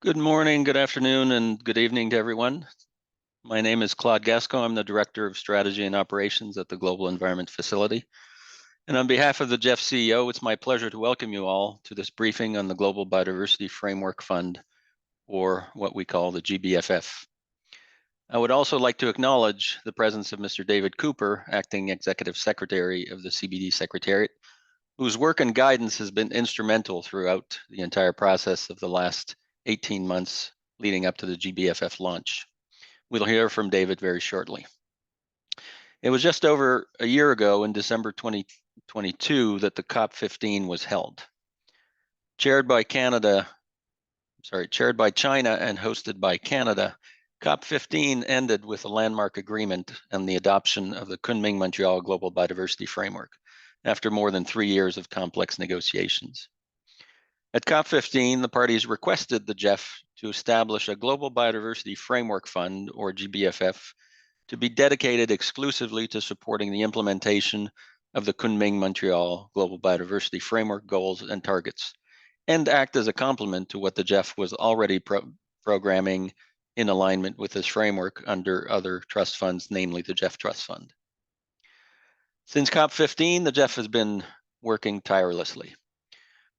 Good morning, good afternoon, and good evening to everyone. My name is Claude Gasco. I'm the Director of Strategy and Operations at the Global Environment Facility. And on behalf of the GEF CEO, it's my pleasure to welcome you all to this briefing on the Global Biodiversity Framework Fund, or what we call the GBFF. I would also like to acknowledge the presence of Mr. David Cooper, Acting Executive Secretary of the CBD Secretariat, whose work and guidance has been instrumental throughout the entire process of the last 18 months leading up to the GBFF launch. We'll hear from David very shortly. It was just over a year ago in December 2022 that the COP15 was held. Chaired by China and hosted by Canada, COP15 ended with a landmark agreement and the adoption of the Kunming-Montreal Global Biodiversity Framework after more than 3 years of complex negotiations. At COP15, the parties requested the GEF to establish a Global Biodiversity Framework Fund, or GBFF, to be dedicated exclusively to supporting the implementation of the Kunming-Montreal Global Biodiversity Framework goals and targets, and act as a complement to what the GEF was already programming in alignment with this framework under other trust funds, namely the GEF Trust Fund. Since COP15, the GEF has been working tirelessly.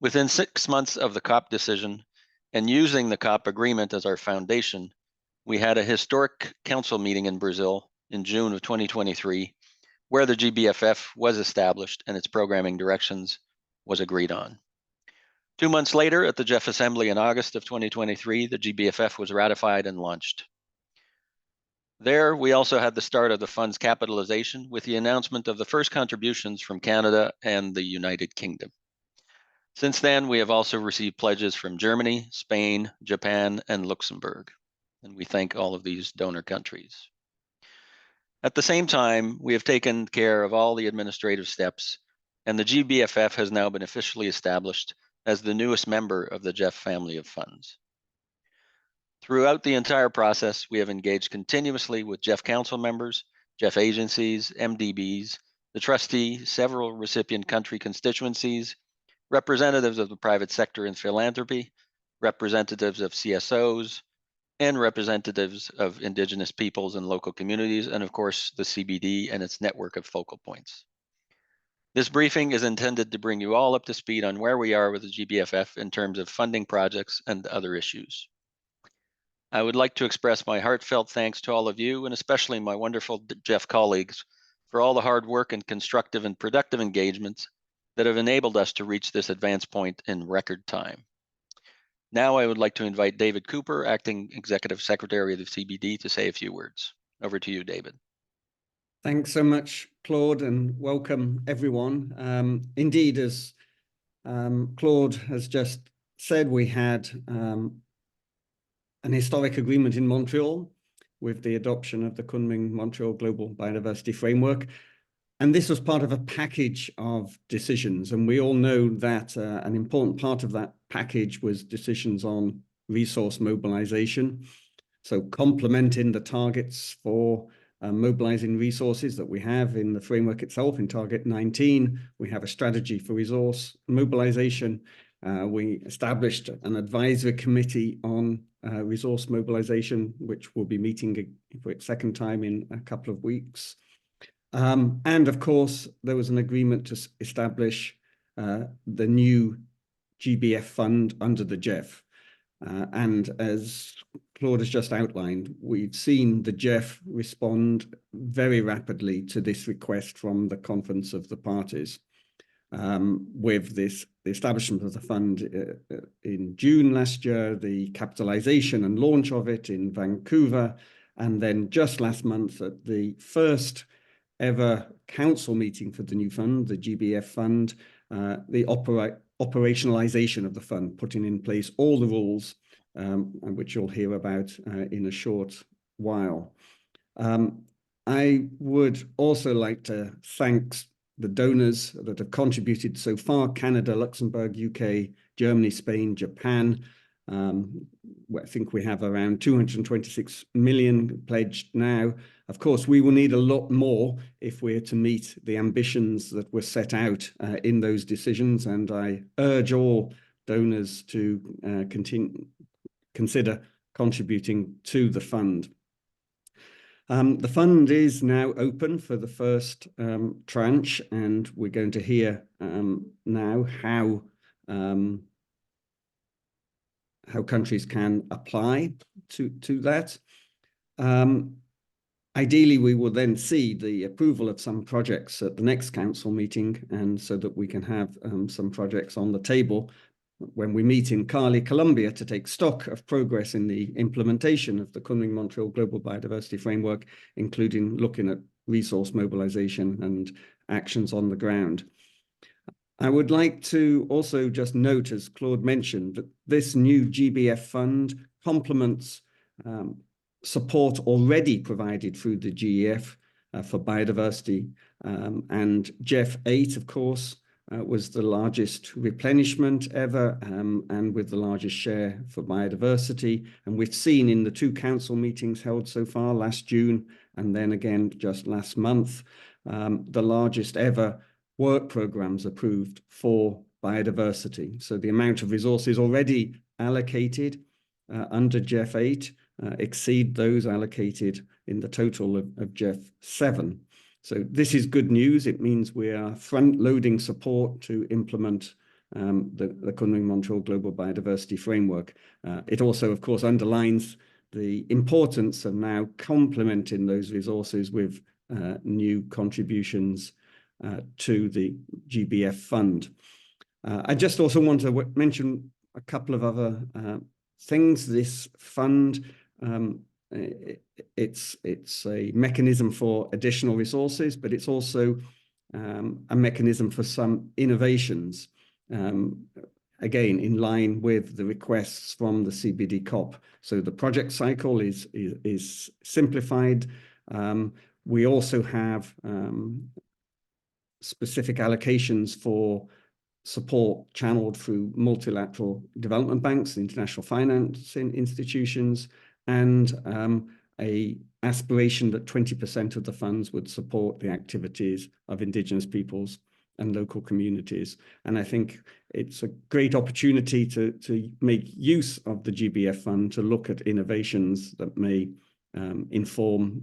Within 6 months of the COP decision, and using the COP agreement as our foundation, we had a historic council meeting in Brazil in June of 2023, where the GBFF was established and its programming directions was agreed on. 2 months later, at the GEF Assembly in August of 2023, the GBFF was ratified and launched. There, we also had the start of the fund's capitalization with the announcement of the first contributions from Canada and the United Kingdom. Since then, we have also received pledges from Germany, Spain, Japan, and Luxembourg, and we thank all of these donor countries. At the same time, we have taken care of all the administrative steps, and the GBFF has now been officially established as the newest member of the GEF family of funds. Throughout the entire process, we have engaged continuously with GEF Council members, GEF agencies, MDBs, the trustee, several recipient country constituencies, representatives of the private sector and philanthropy, representatives of CSOs, and representatives of Indigenous peoples and local communities, and of course, the CBD and its network of focal points. This briefing is intended to bring you all up to speed on where we are with the GBFF in terms of funding projects and other issues. I would like to express my heartfelt thanks to all of you, and especially my wonderful GEF colleagues, for all the hard work and constructive and productive engagements that have enabled us to reach this advanced point in record time. Now I would like to invite David Cooper, Acting Executive Secretary of the CBD, to say a few words. Over to you, David. Thanks so much, Claude, and welcome everyone. Indeed, as Claude has just said, we had an historic agreement in Montreal with the adoption of the Kunming-Montreal Global Biodiversity Framework. And this was part of a package of decisions. And we all know that an important part of that package was decisions on resource mobilization. So complementing the targets for mobilizing resources that we have in the framework itself. In Target 19, we have a strategy for resource mobilization. We established an advisory committee on resource mobilization, which will be meeting for its second time in a couple of weeks. And of course, there was an agreement to establish the new GBF fund under the GEF. And as Claude has just outlined, we've seen the GEF respond very rapidly to this request from the Conference of the Parties. With the establishment of the fund in June last year, the capitalization and launch of it in Vancouver, and then just last month at the first ever council meeting for the new fund, the GBF fund, the operationalization of the fund, putting in place all the rules, which you'll hear about in a short while. I would also like to thank the donors that have contributed so far: Canada, Luxembourg, UK, Germany, Spain, Japan. I think we have around 226 million pledged now. Of course, we will need a lot more if we're to meet the ambitions that were set out in those decisions. And I urge all donors to consider contributing to the fund. The fund is now open for the first tranche, and we're going to hear now how countries can apply to that. Ideally, we will then see the approval of some projects at the next council meeting, and so that we can have some projects on the table when we meet in Cali, Colombia, to take stock of progress in the implementation of the Kunming-Montreal Global Biodiversity Framework, including looking at resource mobilization and actions on the ground. I would like to also just note, as Claude mentioned, that this new GBF fund complements support already provided through the GEF for biodiversity. And GEF 8, of course, was the largest replenishment ever, and with the largest share for biodiversity. And we've seen in the 2 council meetings held so far, last June and then again just last month, the largest ever work programs approved for biodiversity. So the amount of resources already allocated under GEF 8 exceed those allocated in the total of GEF 7. So this is good news. It means we are front-loading support to implement the Kunming-Montreal Global Biodiversity Framework. It also, of course, underlines the importance of now complementing those resources with new contributions to the GBF fund. I just also want to mention a couple of other things. This fund, it's a mechanism for additional resources, but it's also a mechanism for some innovations, again, in line with the requests from the CBD COP. So the project cycle is simplified. We also have specific allocations for support channeled through multilateral development banks, international financing institutions, and a aspiration that 20% of the funds would support the activities of Indigenous peoples and local communities. And I think it's a great opportunity to make use of the GBF fund to look at innovations that may inform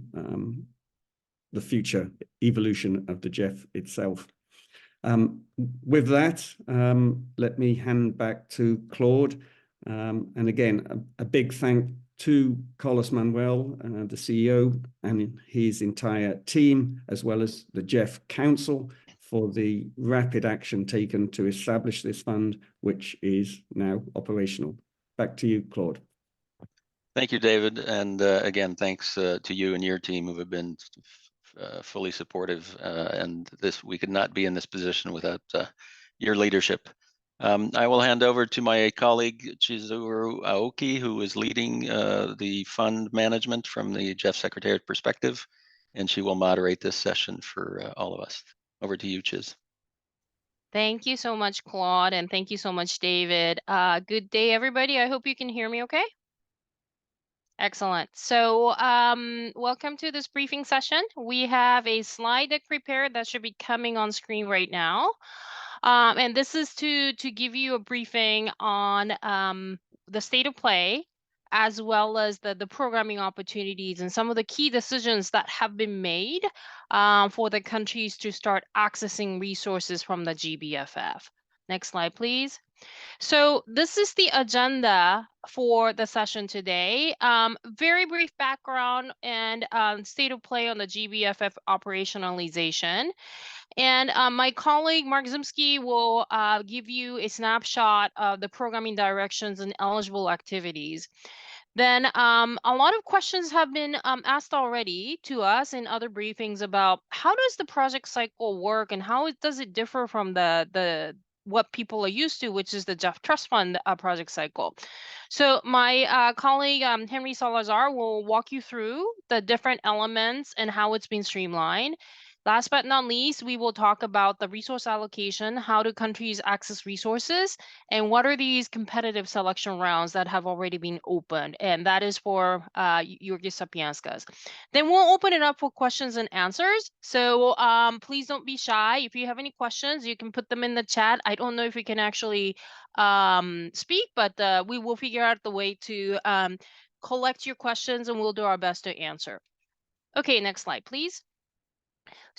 the future evolution of the GEF itself. With that, let me hand back to Claude. And again, a big thank to Carlos Manuel, the CEO, and his entire team, as well as the GEF Council, for the rapid action taken to establish this fund, which is now operational. Back to you, Claude. Thank you, David. And again, thanks to you and your team who have been fully supportive. And we could not be in this position without your leadership. I will hand over to my colleague, Chizuru Aoki, who is leading the fund management from the GEF Secretariat perspective, and she will moderate this session for all of us. Over to you, Chiz. Thank you so much, Claude, and thank you so much, David. Good day, everybody. I hope you can hear me okay. Excellent. So welcome to this briefing session. We have a slide deck prepared that should be coming on screen right now. And this is to give you a briefing on the state of play, as well as the programming opportunities and some of the key decisions that have been made for the countries to start accessing resources from the GBFF. Next slide, please. So this is the agenda for the session today. Very brief background and state of play on the GBFF operationalization. And my colleague, Mark Zimsky, will give you a snapshot of the programming directions and eligible activities. Then a lot of questions have been asked already to us in other briefings about how does the project cycle work and how does it differ from what people are used to, which is the GEF Trust Fund project cycle. So my colleague, Henry Salazar, will walk you through the different elements and how it's been streamlined. Last but not least, we will talk about the resource allocation, how do countries access resources, and what are these competitive selection rounds that have already been opened. And that is for Jurgis Sapienskas. Then we'll open it up for questions and answers. So please don't be shy. If you have any questions, you can put them in the chat. I don't know if we can actually speak, but we will figure out the way to collect your questions and we'll do our best to answer. Okay, next slide, please.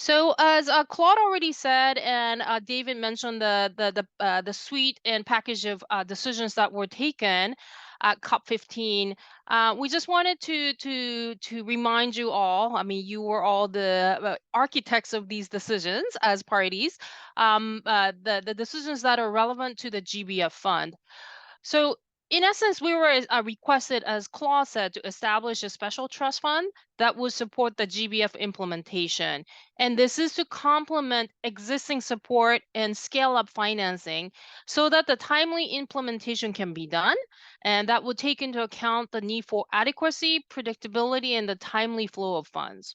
So as Claude already said, and David mentioned the suite and package of decisions that were taken at COP15, we just wanted to remind you all. I mean, you were all the architects of these decisions as parties. The decisions that are relevant to the GBF fund. So in essence, we were requested, as Claude said, to establish a special trust fund that would support the GBF implementation. And this is to complement existing support and scale up financing so that the timely implementation can be done. And that would take into account the need for adequacy, predictability, and the timely flow of funds.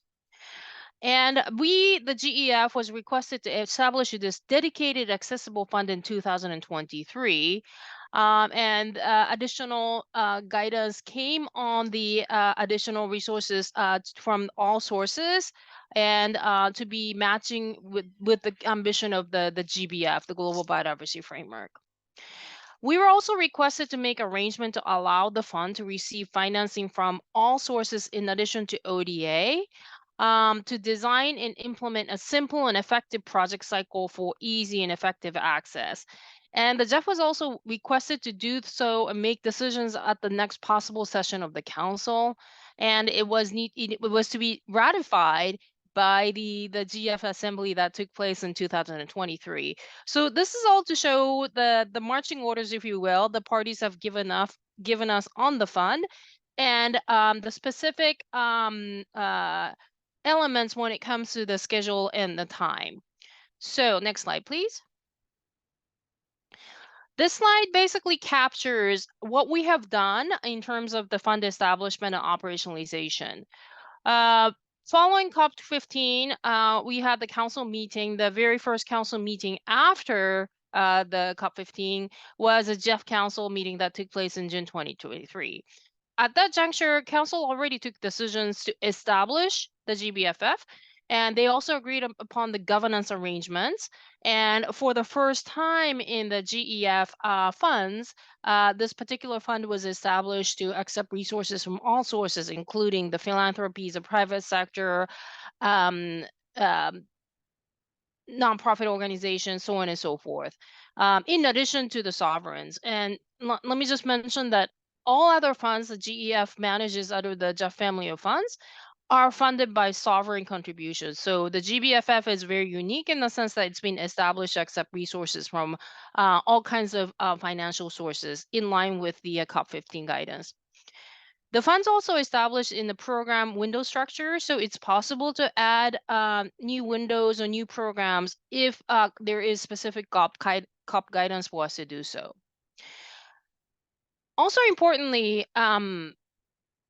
And the GEF, was requested to establish this dedicated accessible fund in 2023. And additional guidance came on the additional resources from all sources and to be matching with the ambition of the GBF, the Global Biodiversity Framework. We were also requested to make arrangement to allow the fund to receive financing from all sources in addition to ODA, to design and implement a simple and effective project cycle for easy and effective access. And the GEF was also requested to do so and make decisions at the next possible session of the council. And it was to be ratified by the GF assembly that took place in 2023. So this is all to show the marching orders, if you will, the parties have given us on the fund, and the specific elements when it comes to the schedule and the time. So next slide, please. This slide basically captures what we have done in terms of the fund establishment and operationalization. Following COP15, we had the council meeting. The very first council meeting after the COP15 was a GEF council meeting that took place in June 2023. At that juncture, council already took decisions to establish the GBFF, and they also agreed upon the governance arrangements. And for the first time in the GEF funds, this particular fund was established to accept resources from all sources, including the philanthropies, the private sector, nonprofit organizations, so on and so forth, in addition to the sovereigns. And let me just mention that all other funds the GEF manages under the GEF family of funds are funded by sovereign contributions. So the GBFF is very unique in the sense that it's been established to accept resources from all kinds of financial sources in line with the COP15 guidance. The fund's also established in the program window structure, so it's possible to add new windows or new programs if there is specific COP guidance for us to do so. Also importantly,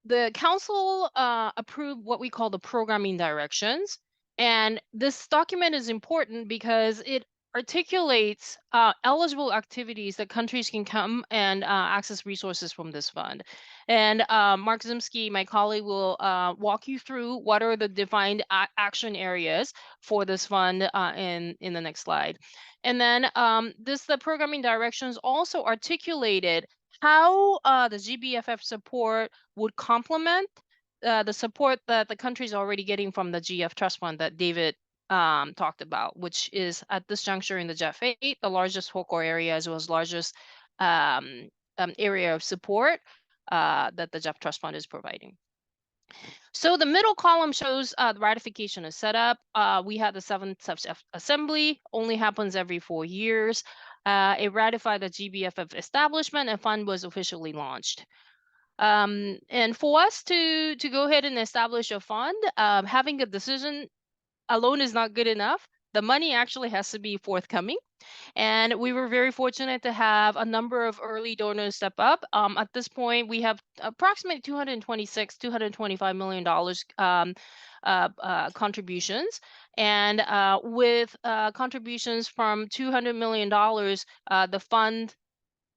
the council approved what we call the programming directions. And this document is important because it articulates eligible activities that countries can come and access resources from this fund. And Mark Zimsky, my colleague, will walk you through what are the defined action areas for this fund in the next slide. And then the programming directions also articulated how the GBFF support would complement the support that the country is already getting from the GF Trust Fund that David talked about, which is at this juncture in the GF8, the largest focal area as well as largest area of support that the GF Trust Fund is providing. So the middle column shows the ratification is set up. We had the 7th assembly, only happens every 4 years. It ratified the GBFF establishment and fund was officially launched. And for us to go ahead and establish a fund, having a decision alone is not good enough. The money actually has to be forthcoming. And we were very fortunate to have a number of early donors step up. At this point, we have approximately $225 million contributions. And with contributions from $200 million,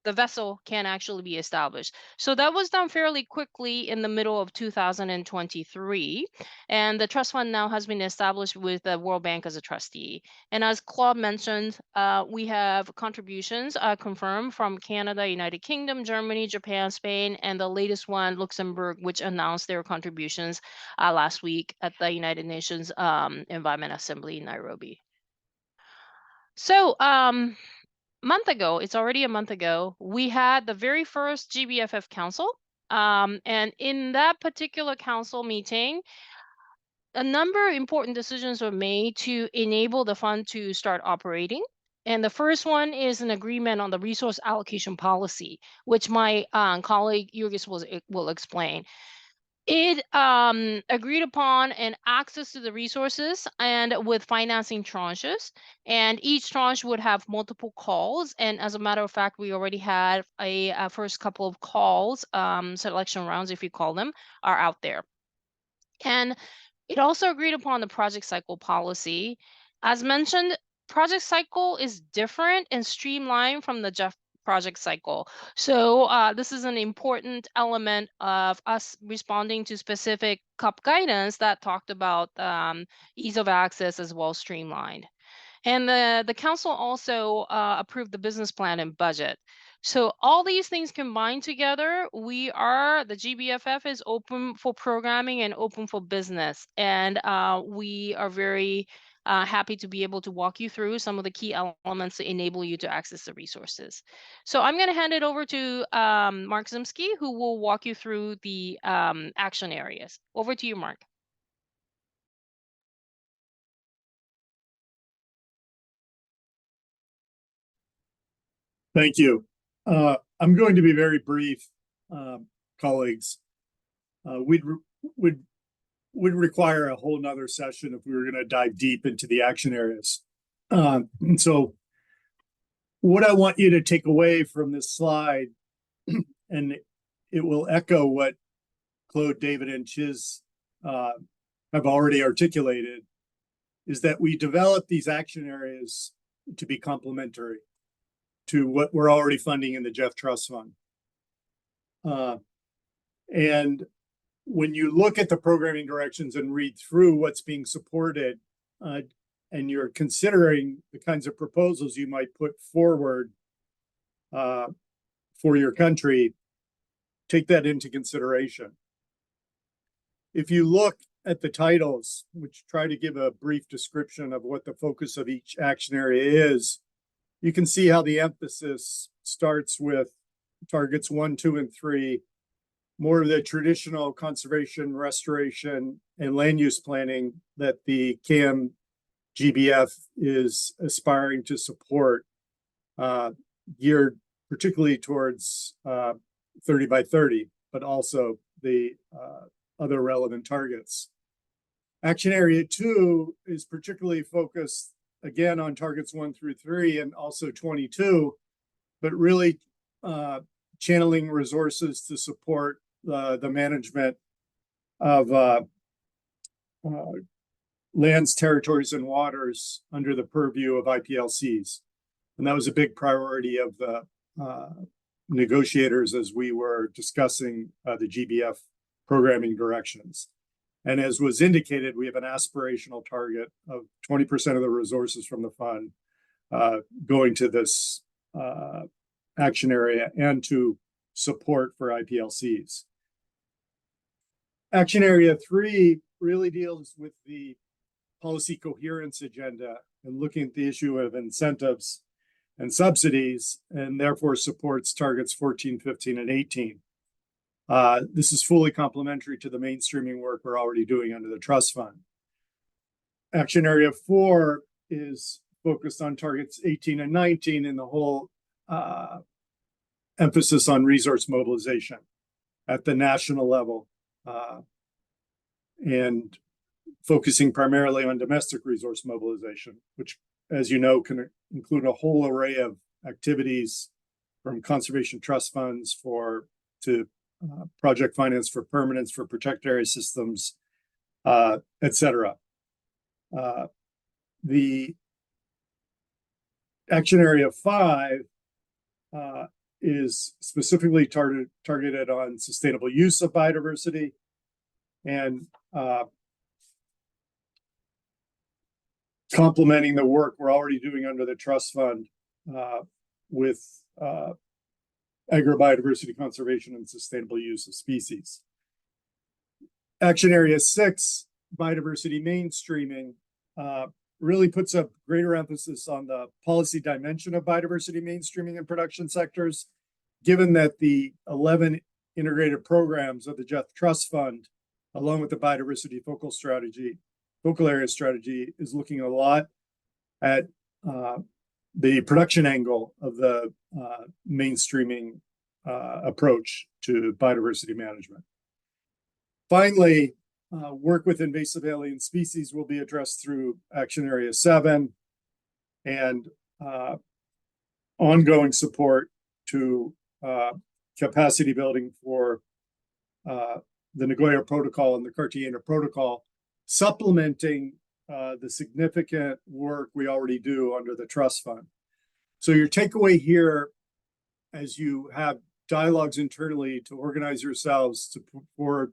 the vessel can actually be established. So that was done fairly quickly in the middle of 2023. And the trust fund now has been established with the World Bank as a trustee. And as Claude mentioned, we have contributions confirmed from Canada, United Kingdom, Germany, Japan, Spain, and the latest one, Luxembourg, which announced their contributions last week at the United Nations Environment Assembly in Nairobi. So, month ago, it's already a month ago, we had the very first GBFF council. And in that particular council meeting, a number of important decisions were made to enable the fund to start operating. And the first one is an agreement on the resource allocation policy, which my colleague Jurgis will explain. It agreed upon an access to the resources and with financing tranches, and each tranche would have multiple calls. And as a matter of fact, we already had a first couple of calls, selection rounds, if you call them, are out there. And it also agreed upon the project cycle policy. As mentioned, project cycle is different and streamlined from the GEF project cycle. So this is an important element of us responding to specific CUP guidance that talked about ease of access as well as streamlined. And the council also approved the business plan and budget. So all these things combined together, the GBFF is open for programming and open for business. And we are very happy to be able to walk you through some of the key elements to enable you to access the resources. So I'm going to hand it over to Mark Zimsky, who will walk you through the action areas. Over to you, Mark. Thank you. I'm going to be very brief, colleagues. We'd require a whole nother session if we were going to dive deep into the action areas. And so what I want you to take away from this slide, and it will echo what Claude, David, and Chiz have already articulated, is that we develop these action areas to be complementary to what we're already funding in the GEF Trust Fund. And when you look at the programming directions and read through what's being supported, and you're considering the kinds of proposals you might put forward for your country, take that into consideration. If you look at the titles, which try to give a brief description of what the focus of each action area is, you can see how the emphasis starts with targets 1, 2, and 3, more of the traditional conservation, restoration, and land use planning that the CAM GBF is aspiring to support, geared particularly towards 30 by 30, but also the other relevant targets. Action Area 2 is particularly focused again on targets 1 through 3 and also 22, but really channeling resources to support the management of lands, territories, and waters under the purview of IPLCs. And that was a big priority of the negotiators as we were discussing the GBF programming directions. And as was indicated, we have an aspirational target of 20% of the resources from the fund going to this action area and to support for IPLCs. Action Area 3 really deals with the policy coherence agenda and looking at the issue of incentives and subsidies, and therefore supports targets 14, 15, and 18. This is fully complementary to the mainstreaming work we're already doing under the Trust Fund. Action Area 4 is focused on targets 18 and 19 and the whole emphasis on resource mobilization at the national level, and focusing primarily on domestic resource mobilization, which, as you know, can include a whole array of activities from conservation trust funds to project finance for permanence for protected area systems, etc. The action area 5 is specifically targeted on sustainable use of biodiversity and complementing the work we're already doing under the trust fund with agrobiodiversity conservation and sustainable use of species. Action area 6, biodiversity mainstreaming, really puts a greater emphasis on the policy dimension of biodiversity mainstreaming in production sectors, given that the 11 integrated programs of the GBFF Trust Fund, along with the biodiversity focal area strategy, is looking a lot at the production angle of the mainstreaming approach to biodiversity management. Finally, work with invasive alien species will be addressed through action area 7 and ongoing support to capacity building for the Nagoya Protocol and the Cartagena Protocol, supplementing the significant work we already do under the trust fund. So your takeaway here, as you have dialogues internally to organize yourselves to put forward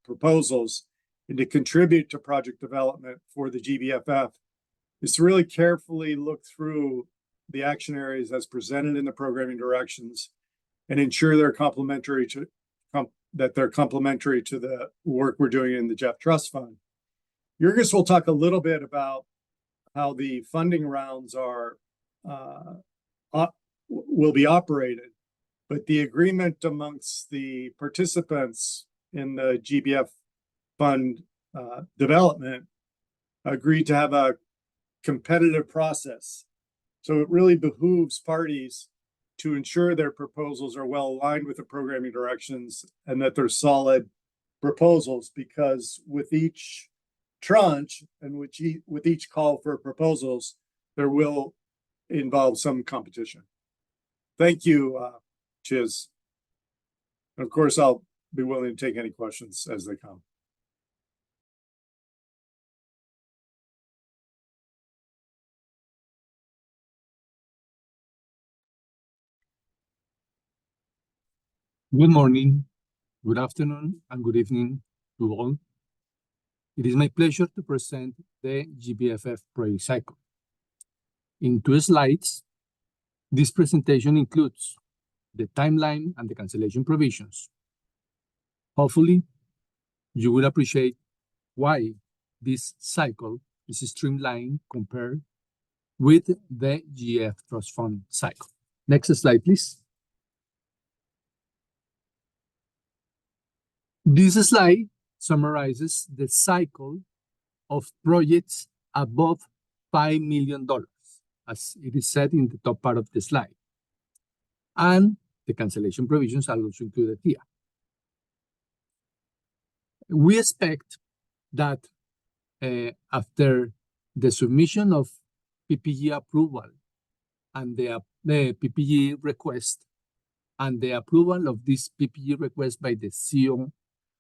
proposals and to contribute to project development for the GBFF, is to really carefully look through the action areas as presented in the programming directions and ensure they're complementary to the work we're doing in the GBFF Trust Fund. Jurgis will talk a little bit about how the funding rounds will be operated, but the agreement amongst the participants in the GBF Fund development agreed to have a competitive process. So it really behooves parties to ensure their proposals are well aligned with the programming directions and that they're solid proposals, because with each tranche and with each call for proposals, there will involve some competition. Thank you, Chiz. And of course, I'll be willing to take any questions as they come. Good morning, good afternoon, and good evening to all. It is my pleasure to present the GBFF project cycle. In 2 slides, this presentation includes the timeline and the cancellation provisions. Hopefully, you will appreciate why this cycle is streamlined compared with the GBFF Trust Fund cycle. Next slide, please. This slide summarizes the cycle of projects above $5 million, as it is said in the top part of the slide. And the cancellation provisions are also included here. We expect that after the submission of PPG approval and the PPG request and the approval of this PPG request by the CO,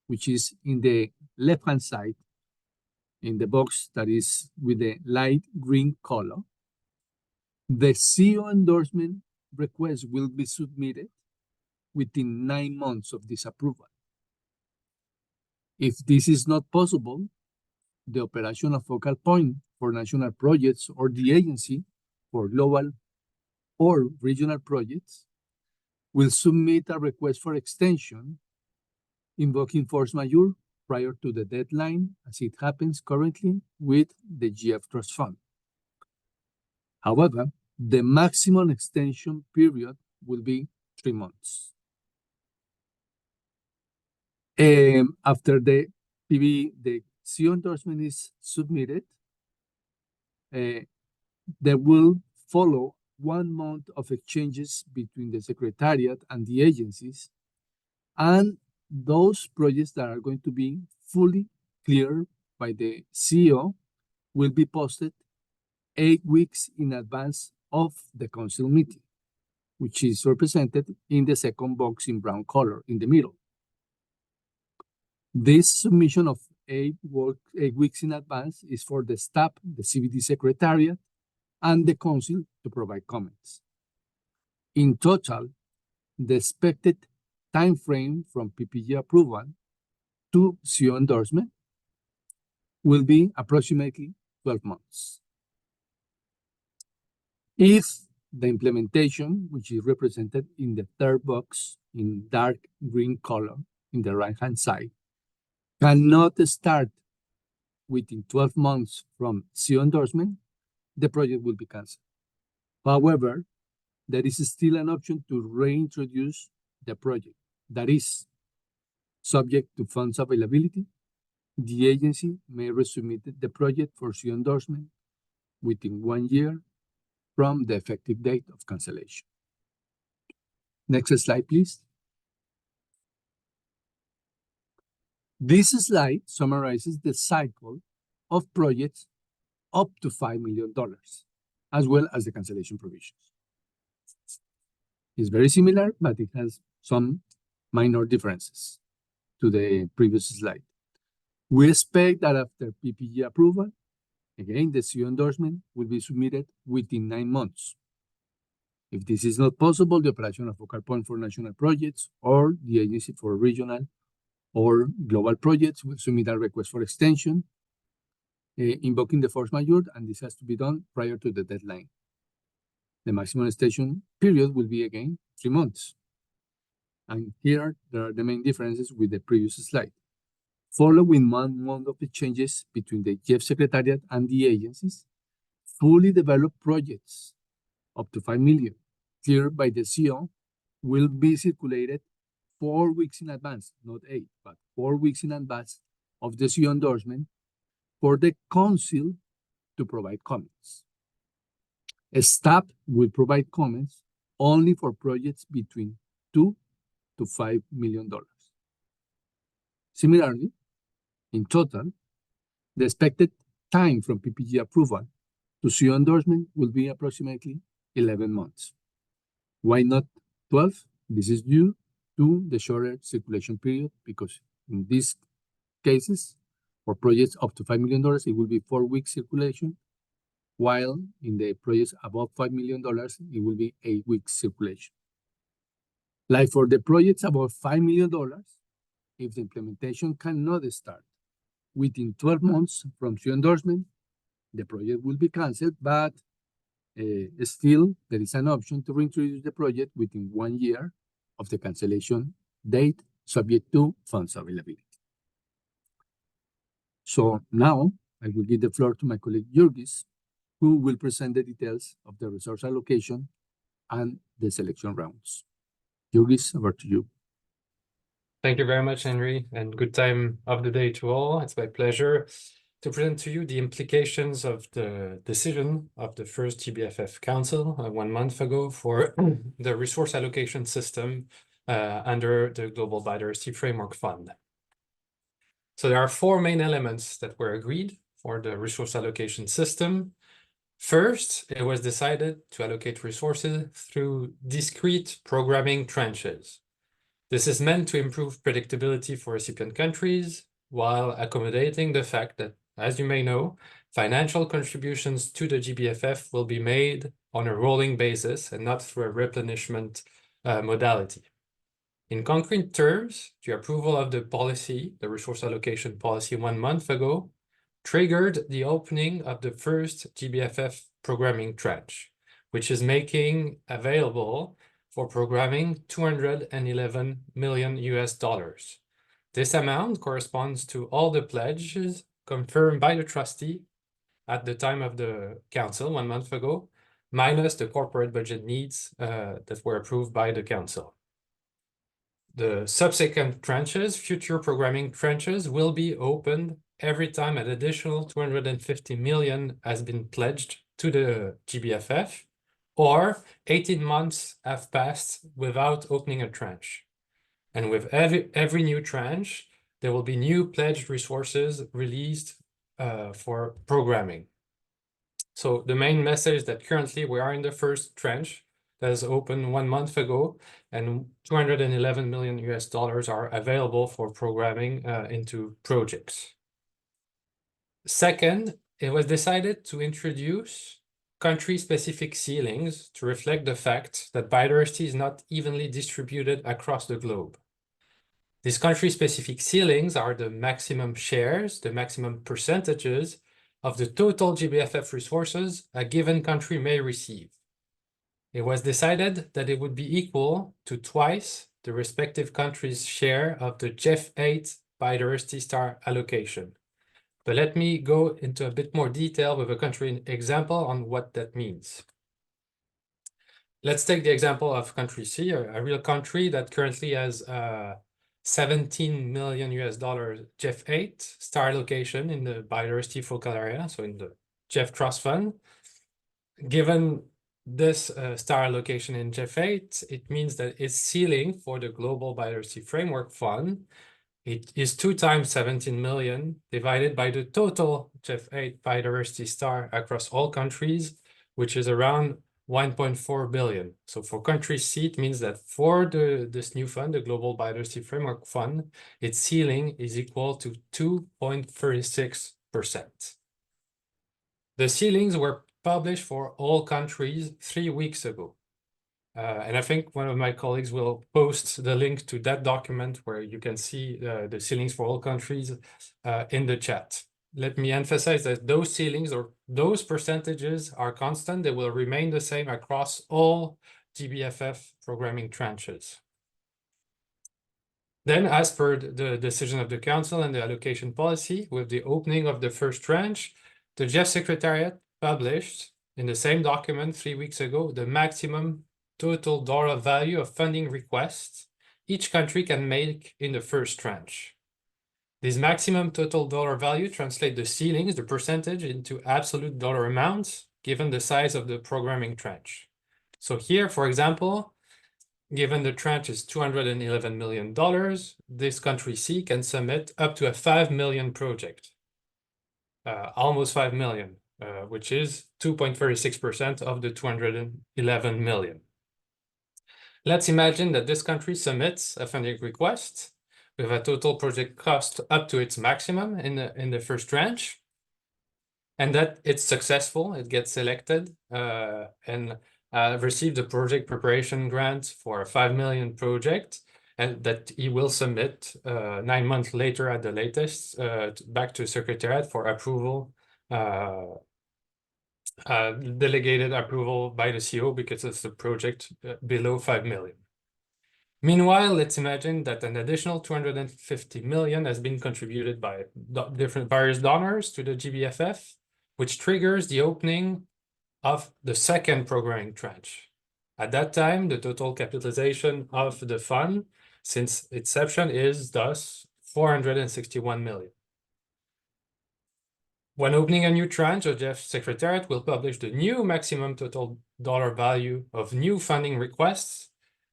which is in the left-hand side, in the box that is with the light green color, the CO endorsement request will be submitted within 9 months of this approval. If this is not possible, the operational focal point for national projects or the agency for global or regional projects will submit a request for extension invoking force majeure prior to the deadline, as it happens currently with the GBFF Trust Fund. However, the maximum extension period will be 3 months. After the CO endorsement is submitted, there will follow 1 month of exchanges between the Secretariat and the agencies, and those projects that are going to be fully cleared by the CO will be posted 8 weeks in advance of the council meeting, which is represented in the second box in brown color in the middle. This submission of 8 weeks in advance is for the staff, the CBD secretariat, and the council to provide comments. In total, the expected time frame from PPG approval to CO endorsement will be approximately 12 months. If the implementation, which is represented in the third box in dark green color in the right-hand side, cannot start within 12 months from CO endorsement, the project will be canceled. However, there is still an option to reintroduce the project. That is subject to funds availability. The agency may resubmit the project for CO endorsement within 1 year from the effective date of cancellation. Next slide, please. This slide summarizes the cycle of projects up to $5 million, as well as the cancellation provisions. It's very similar, but it has some minor differences to the previous slide. We expect that after PPG approval, again, the CO endorsement will be submitted within 9 months. If this is not possible, the operation of focal point for national projects or the agency for regional or global projects will submit a request for extension, invoking the force majeure, and this has to be done prior to the deadline. The maximum extension period will be, again, 3 months. And here, there are the main differences with the previous slide. Following 1 month of the changes between the GEF Secretariat and the agencies, fully developed projects up to 5 million, cleared by the CO, will be circulated 4 weeks in advance, not 8, but 4 weeks in advance of the CO endorsement for the council to provide comments. Staff will provide comments only for projects between $2 to $5 million. Similarly, in total, the expected time from PPG approval to CO endorsement will be approximately 11 months. Why not 12? This is due to the shorter circulation period, because in these cases, for projects up to $5 million, it will be 4 weeks circulation, while in the projects above $5 million, it will be 8 weeks circulation. Like for the projects above $5 million, if the implementation cannot start within 12 months from CO endorsement, the project will be canceled, but still there is an option to reintroduce the project within 1 year of the cancellation date, subject to funds availability. So now I will give the floor to my colleague Jurgis, who will present the details of the resource allocation and the selection rounds. Jurgis, over to you. Thank you very much, Henry, and good time of the day to all. It's my pleasure to present to you the implications of the decision of the first GBFF Council 1 month ago for the resource allocation system under the Global Biodiversity Framework Fund. So there are 4 main elements that were agreed for the resource allocation system. First, it was decided to allocate resources through discrete programming tranches. This is meant to improve predictability for recipient countries while accommodating the fact that, as you may know, financial contributions to the GBFF will be made on a rolling basis and not through a replenishment modality. In concrete terms, the approval of the policy, the resource allocation policy 1 month ago, triggered the opening of the first GBFF programming tranche, which is making available for programming $211 million US. This amount corresponds to all the pledges confirmed by the trustee at the time of the council 1 month ago, minus the corporate budget needs that were approved by the council. The subsequent tranches, future programming tranches, will be opened every time an additional $250 million has been pledged to the GBFF, or 18 months have passed without opening a tranche. And with every new tranche, there will be new pledged resources released for programming. So the main message that currently we are in the first tranche that is open 1 month ago, and $211 million are available for programming into projects. Second, it was decided to introduce country-specific ceilings to reflect the fact that biodiversity is not evenly distributed across the globe. These country-specific ceilings are the maximum shares, the maximum percentages of the total GBFF resources a given country may receive. It was decided that it would be equal to twice the respective country's share of the GBFF biodiversity star allocation. But let me go into a bit more detail with a country example on what that means. Let's take the example of country C, a real country that currently has $17 million GBFF star allocation in the biodiversity focal area, so in the GBFF Trust Fund. Given this star allocation in GBFF, it means that its ceiling for the Global Biodiversity Framework Fund, it is 2 times 17 million divided by the total GBFF biodiversity star across all countries, which is around 1.4 billion. So for country C, it means that for this new fund, the Global Biodiversity Framework Fund, its ceiling is equal to 2.36%. The ceilings were published for all countries 3 weeks ago. And I think one of my colleagues will post the link to that document where you can see the ceilings for all countries in the chat. Let me emphasize that those ceilings or those percentages are constant. They will remain the same across all GBFF programming tranches. Then, as per the decision of the Council and the allocation policy, with the opening of the first tranche, the GBFF Secretariat published in the same document 3 weeks ago the maximum total dollar value of funding requests each country can make in the first tranche. This maximum total dollar value translates the ceilings, the percentage, into absolute dollar amounts given the size of the programming tranche. So here, for example, given the tranche is $211 million, this country C can submit up to a 5 million project, almost 5 million, which is 2.36% of the 211 million. Let's imagine that this country submits a funding request with a total project cost up to its maximum in the first tranche, and that it's successful, it gets selected, and receive the project preparation grant for a 5 million project, and that he will submit 9 months later at the latest back to Secretariat for approval, delegated approval by the CO because it's a project below 5 million. Meanwhile, let's imagine that an additional 250 million has been contributed by various donors to the GBFF, which triggers the opening of the second programming tranche. At that time, the total capitalization of the fund since inception is thus 461 million. When opening a new tranche, the GBFF Secretariat will publish the new maximum total dollar value of new funding requests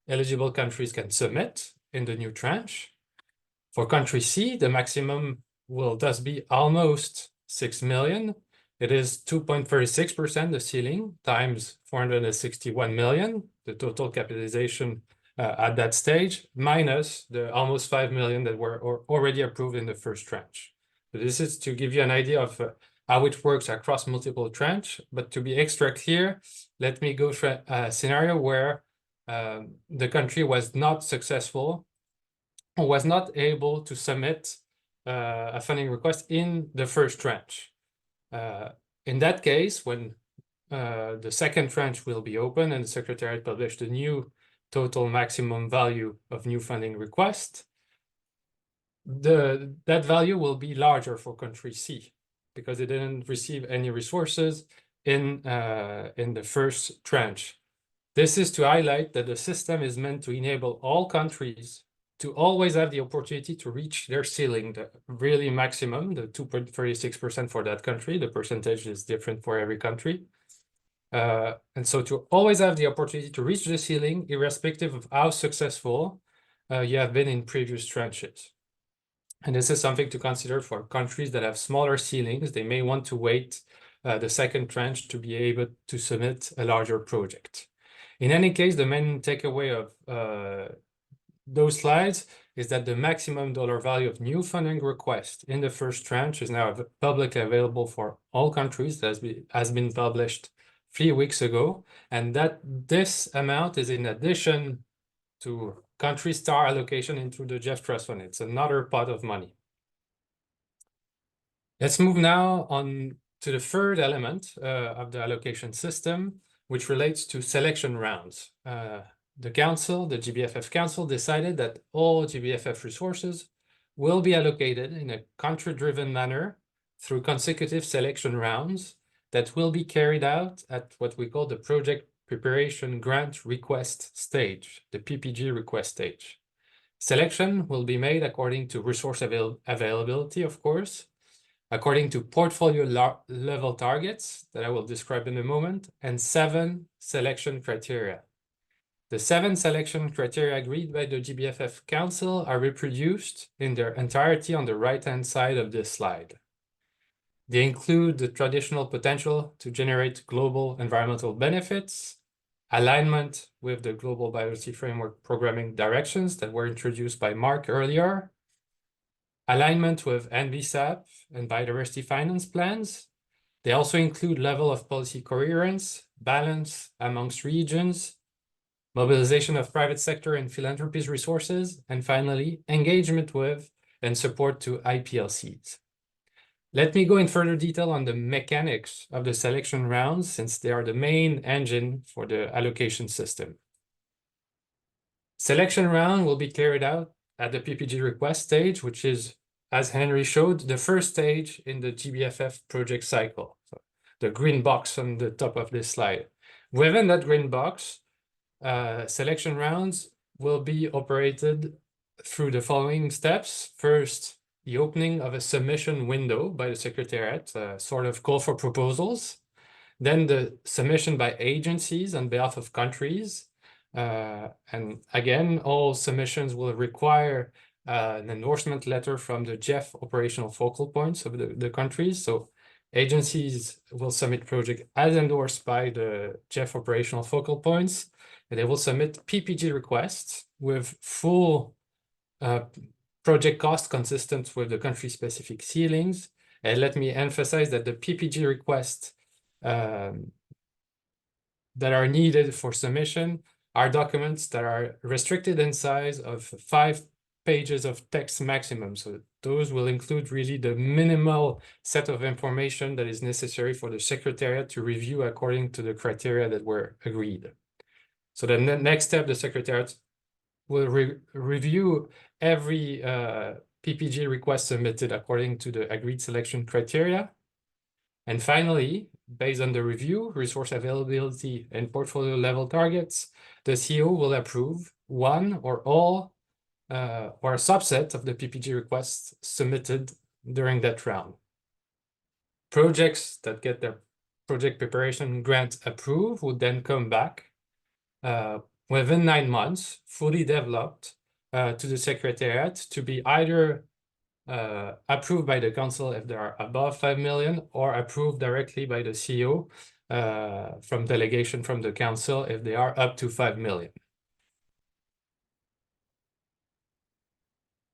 eligible countries can submit in the new tranche. For country C, the maximum will thus be almost 6 million. It is 2.36%, the ceiling, times 461 million, the total capitalization at that stage, minus the almost 5 million that were already approved in the first tranche. So this is to give you an idea of how it works across multiple tranches. But to be extra clear, let me go through a scenario where the country was not successful or was not able to submit a funding request in the first tranche. In that case, when the second tranche will be open and the Secretariat published the new total maximum value of new funding request, that value will be larger for country C because it didn't receive any resources in the first tranche. This is to highlight that the system is meant to enable all countries to always have the opportunity to reach their ceiling, the really maximum, the 2.36% for that country. The percentage is different for every country. And so to always have the opportunity to reach the ceiling, irrespective of how successful you have been in previous tranches. And this is something to consider for countries that have smaller ceilings. They may want to wait the second tranche to be able to submit a larger project. In any case, the main takeaway of those slides is that the maximum dollar value of new funding request in the first tranche is now publicly available for all countries. That has been published 3 weeks ago, and that this amount is in addition to country star allocation into the GEF Trust Fund. It's another pot of money. Let's move now on to the third element of the allocation system, which relates to selection rounds. The council, the GBFF council, decided that all GBFF resources will be allocated in a country-driven manner through consecutive selection rounds that will be carried out at what we call the project preparation grant request stage, the PPG request stage. Selection will be made according to resource availability, of course, according to portfolio level targets that I will describe in a moment, and 7 selection criteria. The 7 selection criteria agreed by the GBFF Council are reproduced in their entirety on the right-hand side of this slide. They include the traditional potential to generate global environmental benefits, alignment with the Global Biodiversity Framework programming directions that were introduced by Mark earlier, alignment with NBSAP and biodiversity finance plans. They also include level of policy coherence, balance amongst regions, mobilization of private sector and philanthropy's resources, and finally, engagement with and support to IPLCs. Let me go in further detail on the mechanics of the selection rounds, since they are the main engine for the allocation system. Selection round will be carried out at the PPG request stage, which is, as Henry showed, the first stage in the GBFF project cycle. So the green box on the top of this slide. Within that green box, selection rounds will be operated through the following steps. First, the opening of a submission window by the Secretariat, sort of call for proposals. Then the submission by agencies on behalf of countries. And again, all submissions will require an endorsement letter from the GEF operational focal points of the countries. So agencies will submit project as endorsed by the GEF operational focal points, and they will submit PPG requests with full project cost consistent with the country-specific ceilings. And let me emphasize that the PPG requests that are needed for submission are documents that are restricted in size of 5 pages of text maximum. So those will include really the minimal set of information that is necessary for the Secretariat to review according to the criteria that were agreed. So the next step, the Secretariat will review every PPG request submitted according to the agreed selection criteria. And finally, based on the review, resource availability, and portfolio level targets, the CEO will approve one or all or a subset of the PPG requests submitted during that round. Projects that get their project preparation grant approved would then come back within 9 months, fully developed to the Secretariat to be either approved by the Council if they are above 5 million, or approved directly by the CEO from delegation from the Council if they are up to 5 million.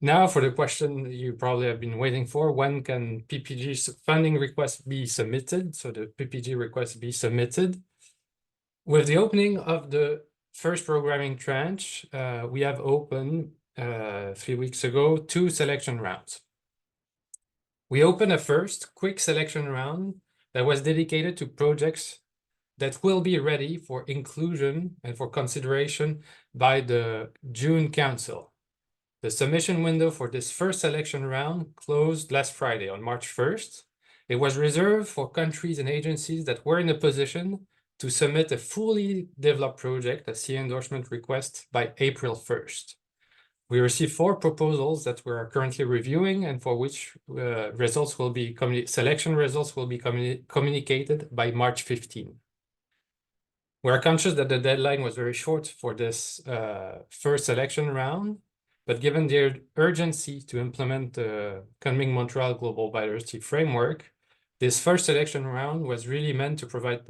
Now for the question you probably have been waiting for: when can PPG funding requests be submitted? So the PPG requests be submitted. With the opening of the first programming tranche, we have opened 3 weeks ago 2 selection rounds. We opened a first quick selection round that was dedicated to projects that will be ready for inclusion and for consideration by the June Council. The submission window for this first selection round closed last Friday on March 1st. It was reserved for countries and agencies that were in a position to submit a fully developed project, a CA endorsement request, by April 1st. We received 4 proposals that we are currently reviewing and for which selection results will be communicated by March 15. We are conscious that the deadline was very short for this first selection round, but given the urgency to implement the Kunming-Montreal Global Biodiversity Framework, This first selection round was really meant to provide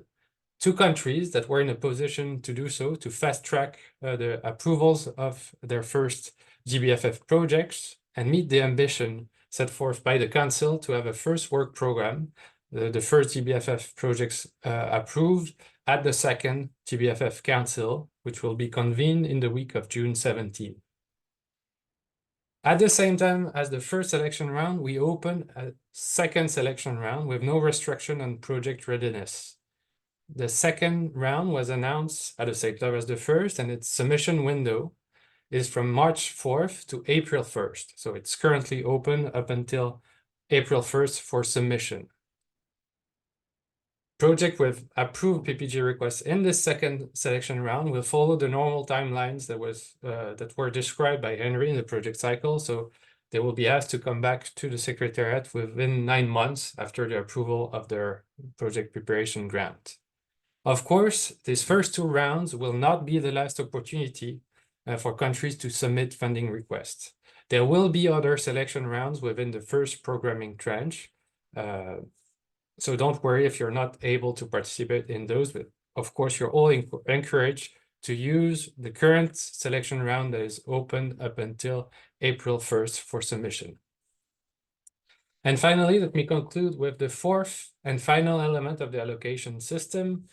2 countries that were in a position to do so, to fast track the approvals of their first GBFF projects and meet the ambition set forth by the Council to have a first work program, the first GBFF projects approved at the second GBFF Council, which will be convened in the week of June 17. At the same time as the first selection round, we opened a second selection round with no restriction on project readiness. The second round was announced at the same time as the first, and its submission window is from March 4th to April 1st. So it's currently open up until April 1st for submission. Project with approved PPG requests in this second selection round will follow the normal timelines that were described by Henry in the project cycle. So they will be asked to come back to the Secretariat within 9 months after the approval of their project preparation grant. Of course, these first 2 rounds will not be the last opportunity for countries to submit funding requests. There will be other selection rounds within the first programming tranche. So don't worry if you're not able to participate in those, but of course you're all encouraged to use the current selection round that is open up until April 1st for submission. And finally, let me conclude with the 4th and final element of the allocation system,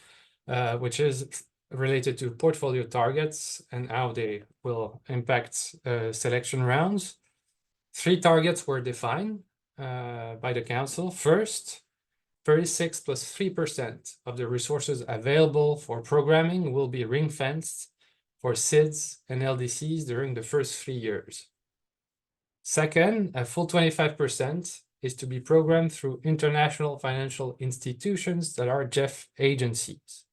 which is related to portfolio targets and how they will impact selection rounds. 3 targets were defined by the Council. First, 36 plus 3% of the resources available for programming will be ring-fenced for SIDS and LDCs during the first 3 years. Second, a full 25% is to be programmed through international financial institutions that are GEF agencies.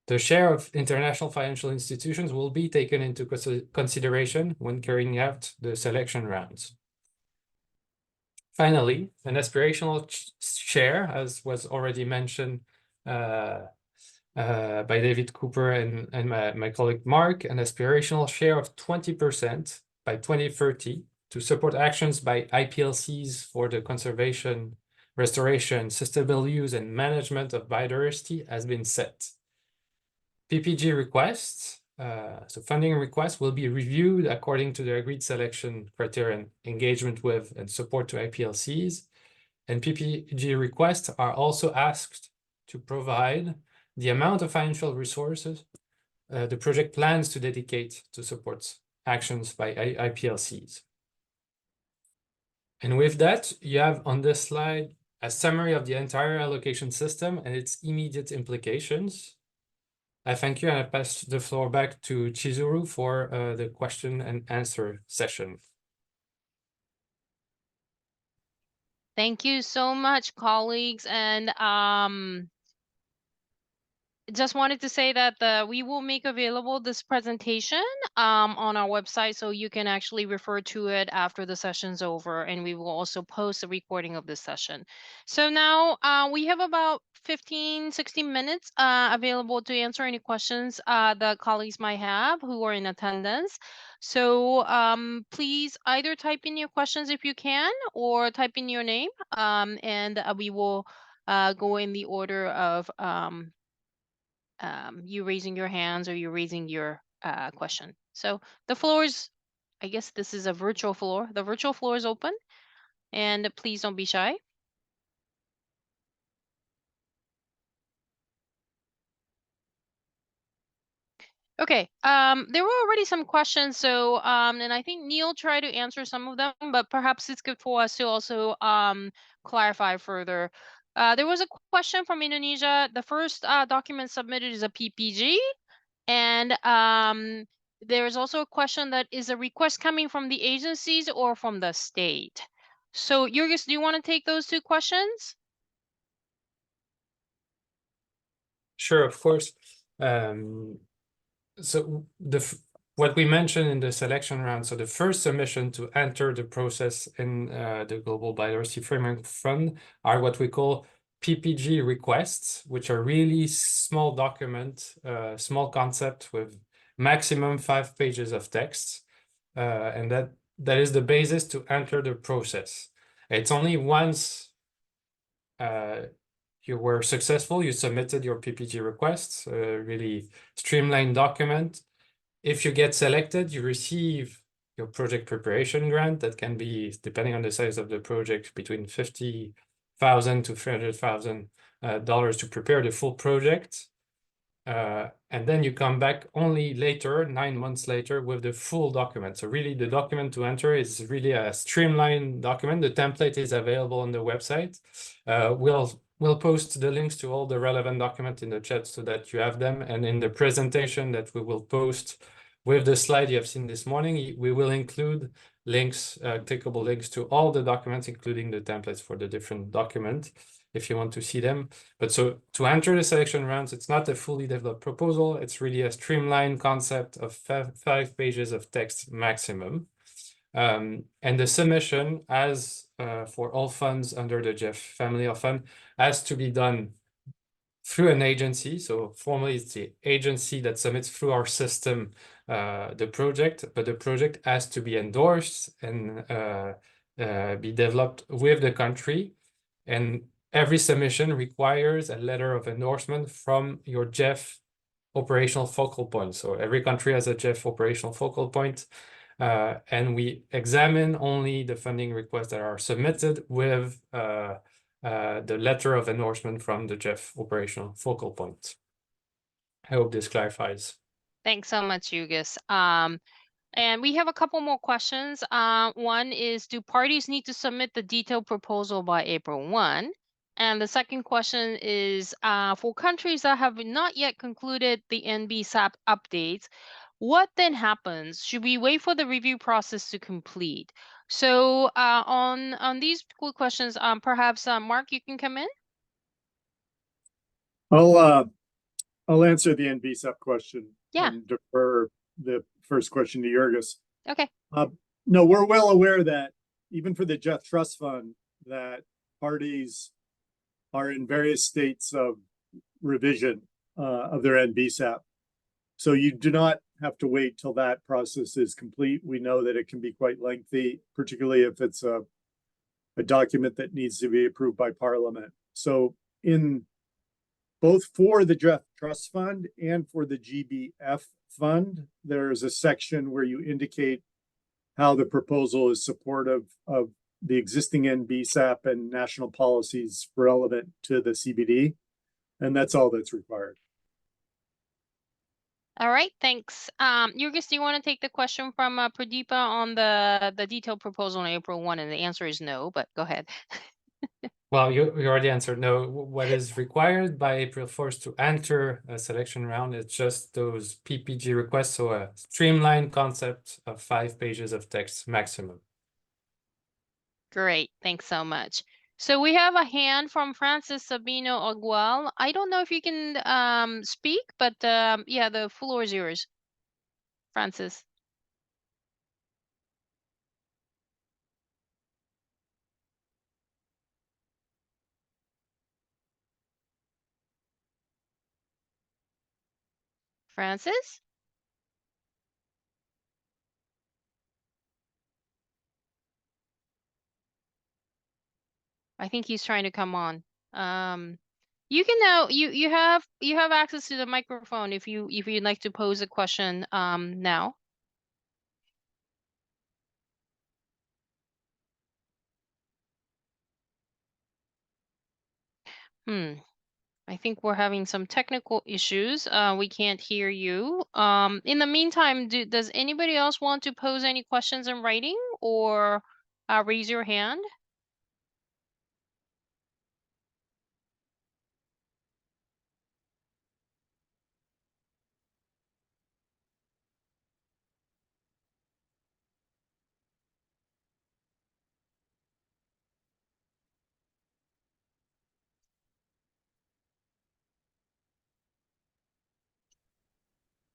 The share of international financial institutions will be taken into consideration when carrying out the selection rounds. Finally, an aspirational share, as was already mentioned by David Cooper and my colleague Mark, an aspirational share of 20% by 2030 to support actions by IPLCs for the conservation, restoration, sustainable use, and management of biodiversity has been set. PPG requests, so funding requests, will be reviewed according to the agreed selection criteria, engagement with and support to IPLCs. And PPG requests are also asked to provide the amount of financial resources the project plans to dedicate to support actions by IPLCs. And with that, you have on this slide a summary of the entire allocation system and its immediate implications. I thank you, and I pass the floor back to Chizuru for the question and answer session. Thank you so much, colleagues. And just wanted to say that we will make available this presentation on our website, so you can actually refer to it after the session's over, and we will also post a recording of this session. So now we have about 15-16 minutes available to answer any questions the colleagues might have who are in attendance. So please either type in your questions if you can, or type in your name, and we will go in the order of you raising your hands or you raising your question. So the floor is, I guess this is a virtual floor. The virtual floor is open, and please don't be shy. Okay, there were already some questions, so and I think Neil tried to answer some of them, but perhaps it's good for us to also clarify further. There was a question from Indonesia. The first document submitted is a PPG, and there is also a question that is a request coming from the agencies or from the state. So Jurgis, do you want to take those 2 questions? Sure, of course. So what we mentioned in the selection round, so the first submission to enter the process in the Global Biodiversity Framework Fund are what we call PPG requests, which are really small document, small concept with maximum 5 pages of text. And that is the basis to enter the process. It's only once you were successful, you submitted your PPG requests, a really streamlined document. If you get selected, you receive your project preparation grant that can be, depending on the size of the project, between $50,000 to $300,000 to prepare the full project. And then you come back only later, 9 months later, with the full document. So really the document to enter is really a streamlined document. The template is available on the website. We'll post the links to all the relevant documents in the chat so that you have them. And in the presentation that we will post with the slide you have seen this morning, we will include links, clickable links to all the documents, including the templates for the different documents, if you want to see them. But so to enter the selection rounds, it's not a fully developed proposal. It's really a streamlined concept of 5 pages of text maximum. And the submission, as for all funds under the GEF family of fund, has to be done through an agency. So formally, it's the agency that submits through our system the project, but the project has to be endorsed and be developed with the country. And every submission requires a letter of endorsement from your GEF operational focal point. So every country has a GEF operational focal point. And we examine only the funding requests that are submitted with the letter of endorsement from the GEF operational focal point. I hope this clarifies. Thanks so much, Hugues. And we have a couple more questions. One is, do parties need to submit the detailed proposal by April 1? And the second question is, for countries that have not yet concluded the NBSAP updates, what then happens? Should we wait for the review process to complete? So on these quick questions, perhaps Mark, you can come in. I'll answer the NBSAP question. Yeah. And defer the first question to Jurgis. Okay. No, we're well aware that even for the GEF Trust Fund, that parties are in various states of revision of their NBSAP. So you do not have to wait till that process is complete. We know that it can be quite lengthy, particularly if it's a document that needs to be approved by Parliament. So in both for the GEF Trust Fund and for the GBF Fund, there's a section where you indicate how the proposal is supportive of the existing NBSAP and national policies relevant to the CBD. And that's all that's required. All right, thanks. Jurgis, do you want to take the question from Pradeepa on the detailed proposal on April 1? And the answer is no, but go ahead. Well, you already answered no. What is required by April 1st to enter a selection round is just those PPG requests, so a streamlined concept of 5 pages of text maximum. Great, thanks so much. So we have a hand from Francis Sabino Agual. I don't know if you can speak, but yeah, the floor is yours, Francis. Francis? I think he's trying to come on. You can now you have access to the microphone if you'd like to pose a question now. I think we're having some technical issues. We can't hear you. In the meantime, does anybody else want to pose any questions in writing or raise your hand?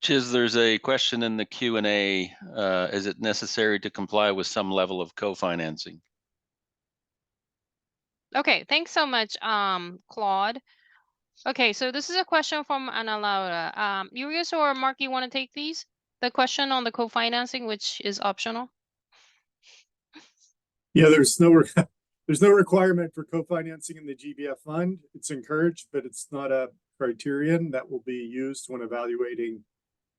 Chiz, there's a question in the Q&A. Is it necessary to comply with some level of co-financing? Okay, thanks so much, Claude. Okay, so this is a question from Ana Laura. Jurgis or Mark, you want to take these? The question on the co-financing, which is optional. Yeah, there's no There's no requirement for co-financing in the GBF fund. It's encouraged, but it's not a criterion that will be used when evaluating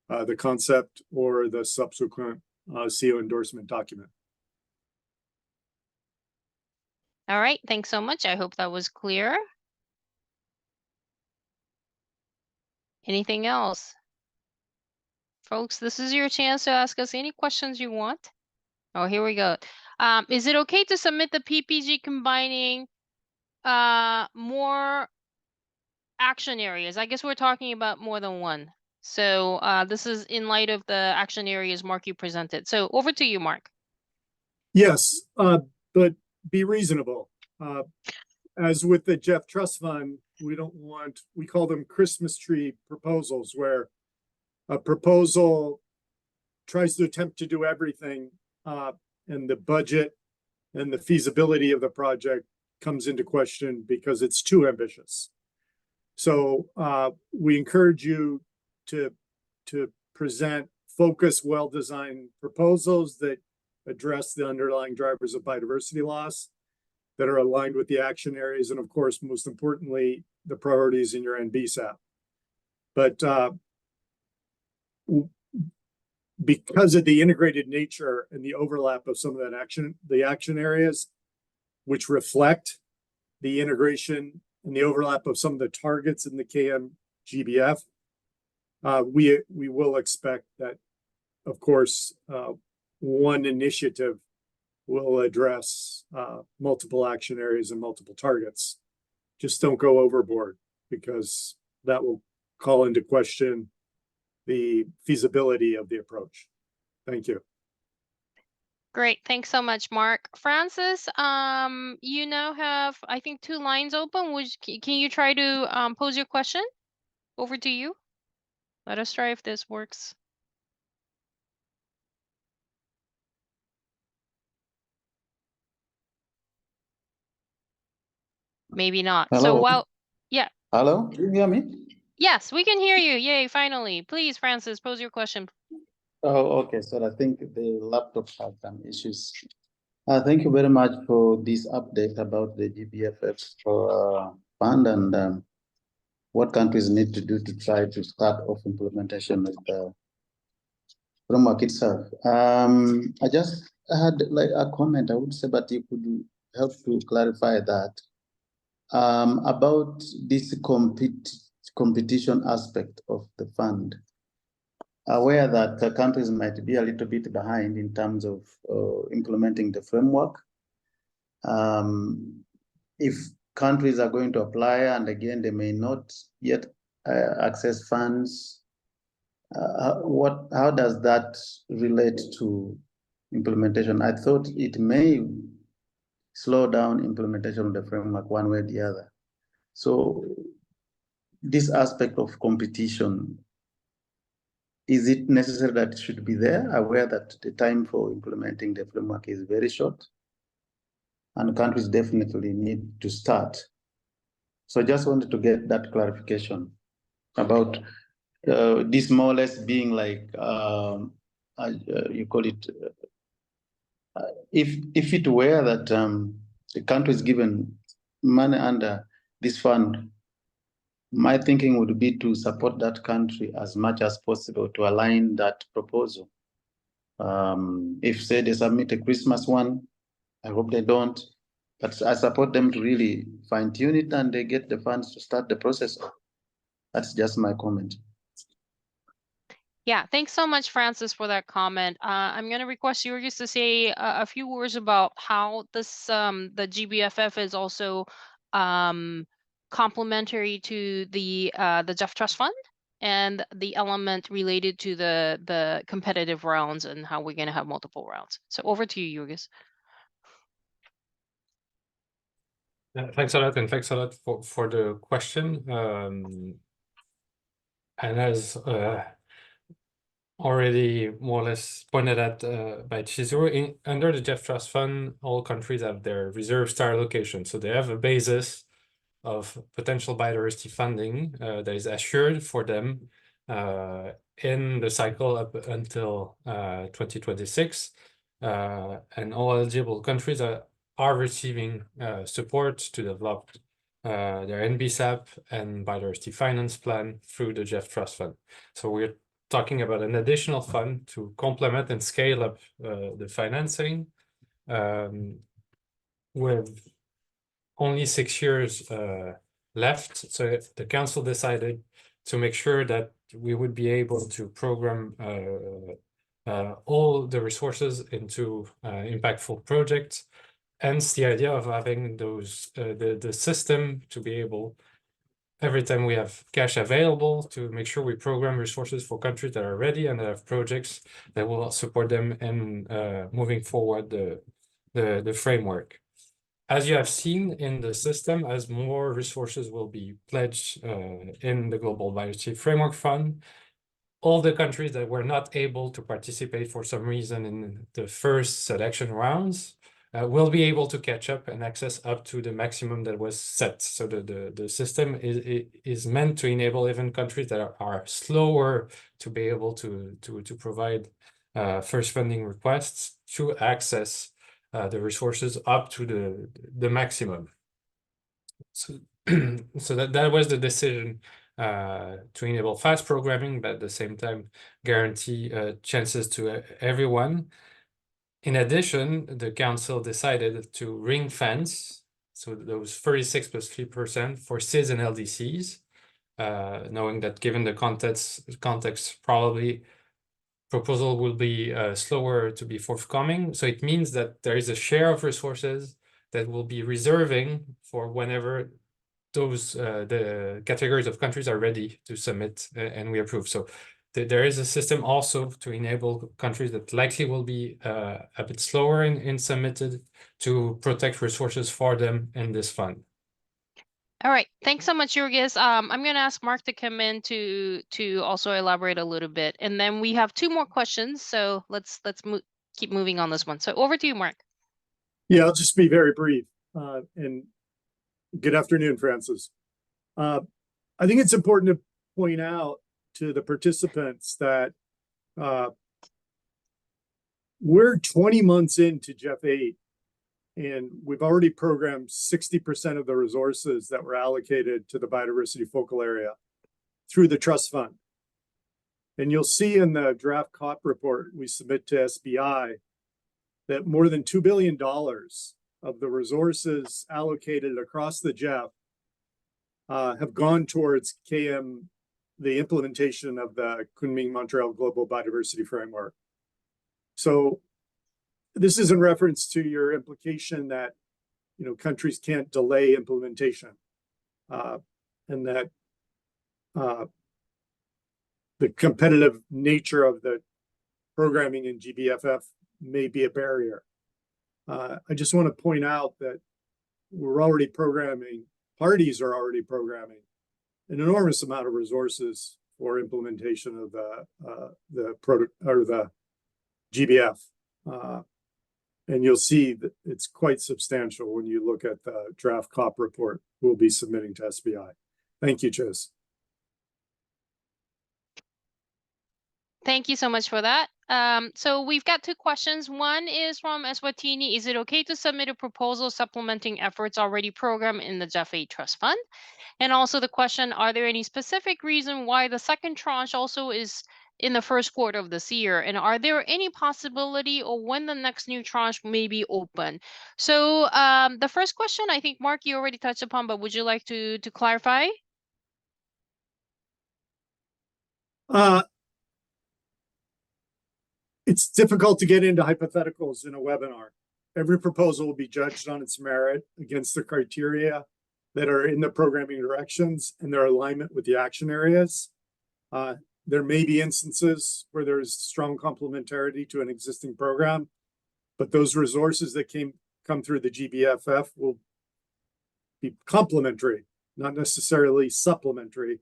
the concept or the subsequent CO endorsement document. All right, thanks so much. I hope that was clear. Anything else? Folks, this is your chance to ask us any questions you want. Oh, here we go. Is it okay to submit the PPG combining more action areas? I guess we're talking about more than one. So this is in light of the action areas, Mark, you presented. So over to you, Mark. Yes, but be reasonable. As with the Jeff Trust Fund, we call them Christmas tree proposals, where a proposal tries to attempt to do everything, and the budget and the feasibility of the project comes into question because it's too ambitious. So we encourage you to present focused, well-designed proposals that address the underlying drivers of biodiversity loss, that are aligned with the action areas, and of course, most importantly, the priorities in your NBSAP. But because of the integrated nature and the overlap of some of the action areas, which reflect the integration and the overlap of some of the targets in the KM-GBF, we will expect that, of course, one initiative will address multiple action areas and multiple targets. Just don't go overboard, because that will call into question the feasibility of the approach. Thank you. Great, thanks so much, Mark. Francis, you now have, I think, 2 lines open. Can you try to pose your question? Over to you. Let us try if this works. Maybe not. Hello. So while, yeah. Hello, can you hear me? Yes, we can hear you. Yay, finally. Please, Francis, pose your question. Oh, okay. So I think the laptop has some issues. Thank you very much for this update about the GBFF fund and what countries need to do to try to start off implementation of the framework itself. I just had like a comment, I would say, but you could help to clarify that about this competition aspect of the fund. Aware that the countries might be a little bit behind in terms of implementing the framework. If countries are going to apply and again they may not yet access funds, how does that relate to implementation? I thought it may slow down implementation of the framework one way or the other. So this aspect of competition, is it necessary that it should be there, aware that the time for implementing the framework is very short and countries definitely need to start? So I just wanted to get that clarification about this more or less being like, you call it, if it were that the country is given money under this fund, my thinking would be to support that country as much as possible to align that proposal. If say they submit a Christmas one, I hope they don't, but I support them to really fine tune it and they get the funds to start the process. That's just my comment. Yeah, thanks so much, Francis, for that comment. I'm going to request Jurgis to say a few words about how this the GBFF is also complementary to the Jeff Trust Fund and the element related to the competitive rounds and how we're going to have multiple rounds. So over to you, Jurgis. Thanks a lot, and thanks a lot for the question. And as already more or less pointed at by Chizuru, under the Jeff Trust Fund, all countries have their reserve star allocation. So they have a basis of potential biodiversity funding that is assured for them in the cycle up until 2026. And all eligible countries are are receiving support to develop their NBSAP and biodiversity finance plan through the GEF Trust Fund. So we're talking about an additional fund to complement and scale up the financing with only 6 years left. So the council decided to make sure that we would be able to program all the resources into impactful projects. Hence the idea of having those the system to be able, every time we have cash available, to make sure we program resources for countries that are ready and that have projects that will support them in moving forward the framework. As you have seen in the system, as more resources will be pledged in the Global Biodiversity Framework Fund, all the countries that were not able to participate for some reason in the first selection rounds will be able to catch up and access up to the maximum that was set. So the system is meant to enable even countries that are slower to be able to provide first funding requests to access the resources up to the maximum. So, so that was the decision to enable fast programming, but at the same time guarantee chances to everyone. In addition, the council decided to ring fence, so those 36 plus 3% for SIDS and LDCs, knowing that given the context probably proposal will be slower to be forthcoming. So it means that there is a share of resources that will be reserving for whenever those the categories of countries are ready to submit and we approve. So there is a system also to enable countries that likely will be a bit slower in submitted to protect resources for them in this fund. All right, thanks so much, Jurgis. I'm going to ask Mark to come in to also elaborate a little bit, and then we have 2 more questions. So let's keep moving on this one. So over to you, Mark. Yeah, I'll just be very brief. And good afternoon, Francis. I think it's important to point out to the participants that we're 20 months into GEF 8, and we've already programmed 60% of the resources that were allocated to the biodiversity focal area through the trust fund. And you'll see in the draft COP report we submit to SBI that more than $2 billion of the resources allocated across the GEF have gone towards KM, the implementation of the Kunming-Montreal Global Biodiversity Framework. So this is in reference to your implication that, you know, countries can't delay implementation, and that the competitive nature of the programming in GBFF may be a barrier. I just want to point out that we're already programming, parties are already programming an enormous amount of resources for implementation of the GBF. And you'll see that it's quite substantial when you look at the draft COP report we'll be submitting to SBI. Thank you, Chase. Thank you so much for that. So we've got 2 questions. One is from Eswatini. Is it okay to submit a proposal supplementing efforts already programmed in the GEF 8 Trust Fund? And also the question, are there any specific reason why the second tranche also is in the first quarter of this year? And are there any possibility or when the next new tranche may be open? So the first question, I think, Mark, you already touched upon, but would you like to clarify? It's difficult to get into hypotheticals in a webinar. Every proposal will be judged on its merit against the criteria that are in the programming directions and their alignment with the action areas. There may be instances where there's strong complementarity to an existing program, but those resources that come through the GBFF will be complementary, not necessarily supplementary,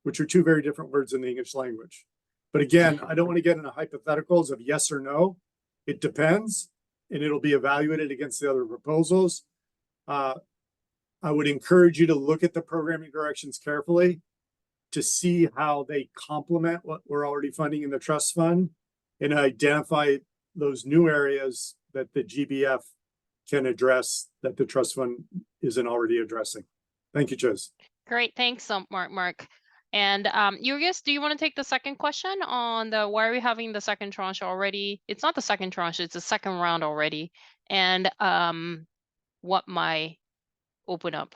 which are 2 very different words in the English language. But again, I don't want to get into hypotheticals of yes or no. It depends, and it'll be evaluated against the other proposals. I would encourage you to look at the programming directions carefully to see how they complement what we're already funding in the trust fund and identify those new areas that the GBF can address that the trust fund isn't already addressing. Thank you, Ches. Great, thanks, Mark. And Jurgis, do you want to take the second question on the why are we having the second tranche already? It's not the second tranche, it's the second round already. And what might open up.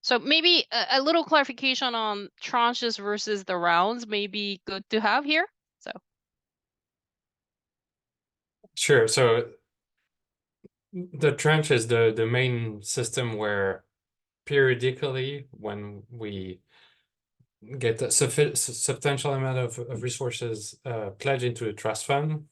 So maybe a little clarification on tranches versus the rounds may be good to have here. So Sure. So the tranche is the main system where periodically, when we get a substantial amount of resources pledged into the trust fund,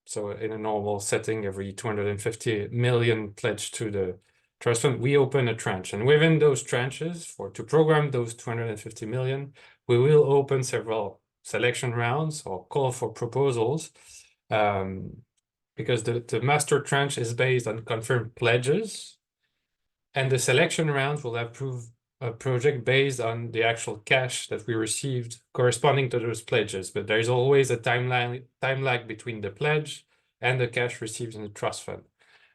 so in a normal setting, every 250 million pledged to the trust fund, we open a tranche. And within those tranches, to program those 250 million, we will open several selection rounds or call for proposals, because the master tranche is based on confirmed pledges, and the selection rounds will approve a project based on the actual cash that we received corresponding to those pledges. But there is always a time lag between the pledge and the cash received in the trust fund.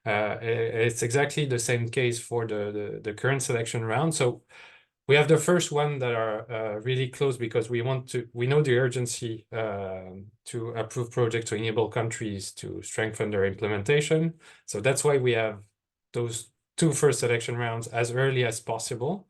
It's exactly the same case for the current selection round. So we have the first one that are really close because we know the urgency to approve projects to enable countries to strengthen their implementation. So that's why we have those two first selection rounds as early as possible.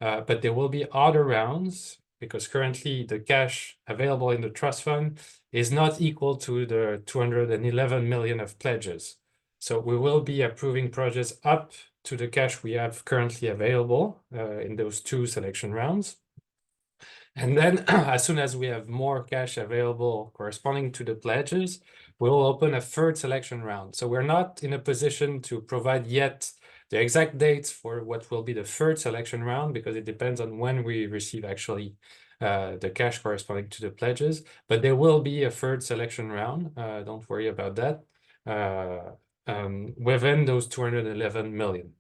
But there will be other rounds because currently the cash available in the trust fund is not equal to the 211 million of pledges. So we will be approving projects up to the cash we have currently available in those two selection rounds. And then as soon as we have more cash available corresponding to the pledges, we'll open a third selection round. So we're not in a position to provide yet the exact dates for what will be the third selection round because it depends on when we receive actually the cash corresponding to the pledges. But there will be a third selection round. Don't worry about that. Within those 211 million.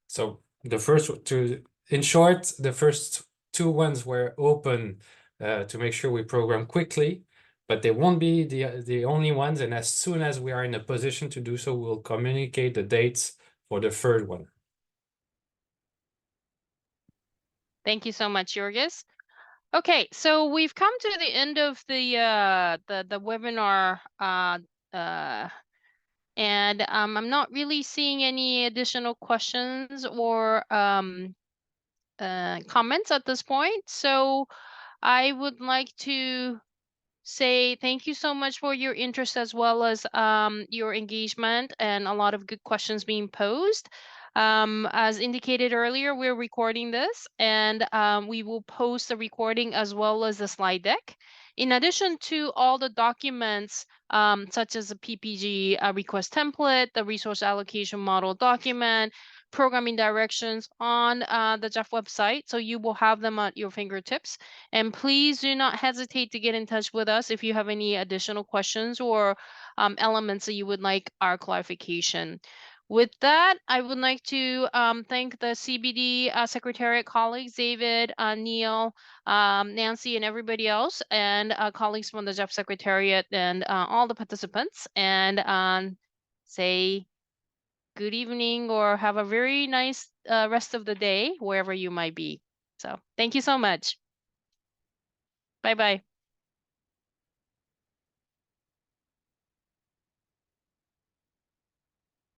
So the first two, in short, the first two ones were open to make sure we program quickly, but they won't be the only ones. And as soon as we are in a position to do so, we'll communicate the dates for the third one. thank you so much, Jurgis. Okay, so we've come to the end of the webinar. And I'm not really seeing any additional questions or comments at this point. So I would like to say thank you so much for your interest as well as your engagement and a lot of good questions being posed. As indicated earlier, we're recording this and we will post the recording as well as the slide deck. In addition to all the documents such as the PPG request template, the resource allocation model document, programming directions on the GEF website. So you will have them at your fingertips. And please do not hesitate to get in touch with us if you have any additional questions or elements that you would like our clarification. With that, I would like to thank the CBD Secretariat colleagues, David, Neil, Nancy, and everybody else, and colleagues from the GEF Secretariat and all the participants, and say good evening or have a very nice rest of the day, wherever you might be. So thank you so much. Bye-bye.